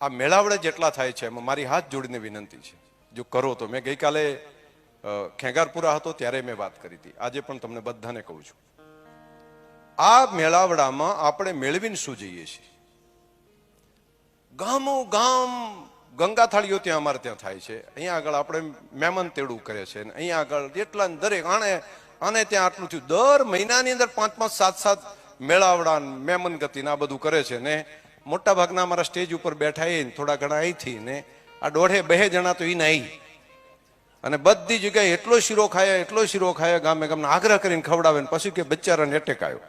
આ મેળાવડે જેટલા થાય છે એમાં મારી હાથ જોડીને વિનંતી છે, જો કરો તો. મેં ગઈકાલે ખેંગારપુરા હતો ત્યારે મેં વાત કરી હતી, આજે પણ તમને બધાને કહું છું, આ મેળાવડામાં આપણે મેળવીને શું જઈએ છીએ? ગામો ગામ ગંગા થાળીઓ ત્યાં અમારે ત્યાં થાય છે. અહીંયા આગળ આપણે મહેમાન તેડું કરે છે, અહીંયા આગળ જેટલા દરેક આને ત્યાં આટલું થયું. દર મહિનાની અંદર 5-5, 7-7 મેળાવડા મહેમાન ગતિ આ બધું કરે છે. ને મોટા ભાગના અમારા સ્ટેજ ઉપર બેઠા એ થોડા ઘણા અહીંથી ને આ 1.5-2 જણા તો એને અહીં, અને બધી જગ્યાએ એટલો શીરો ખાયા ગામે ગામના આગ્રહ કરીને ખવડાવે ને પછી કે બચારાને એટેક આવ્યો.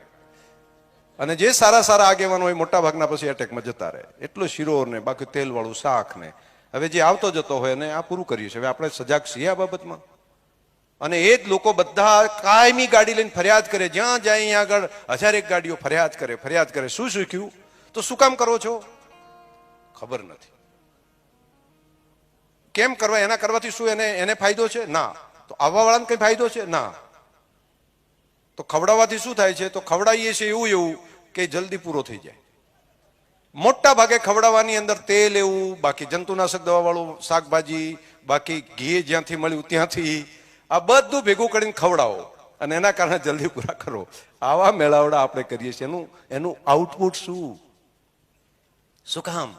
અને જે સારા સારા આગેવાનો હોય મોટા ભાગના પછી એટેકમાં જતા રહે. એટલો શીરો ને બાકી તેલવાળું શાક ને હવે જે આવતો જતો હોય ને આ પૂરું કર્યું છે. હવે આપણે સજાગ છીએ આ બાબતમાં. અને એ જ લોકો બધા કાયમી ગાડી લઈને ફરિયાદ કરે, જ્યાં જાય અહીંયા આગળ 1000 ગાડીઓ ફરિયાદ કરે. શું શીખ્યું? તો શું કામ કરો છો? ખબર નથી. કેમ કરવા? એના કરવાથી શું એને ફાયદો છે? ના. તો આવવા વાળાને કઈ ફાયદો છે? ના. તો ખવડાવવાથી શું થાય છે? તો ખવડાવીએ છીએ એવું કે જલ્દી પૂરો થઈ જાય. મોટા ભાગે ખવડાવવાની અંદર તેલ એવું, બાકી જંતુનાશક દવા વાળું શાકભાજી, બાકી ઘી જ્યાંથી મળ્યું ત્યાંથી, આ બધું ભેગું કરીને ખવડાવો અને એના કારણે જલ્દી પૂરા કરો. આવા મેળાવડા આપણે કરીએ છીએ. એનું આઉટપુટ શું કામ?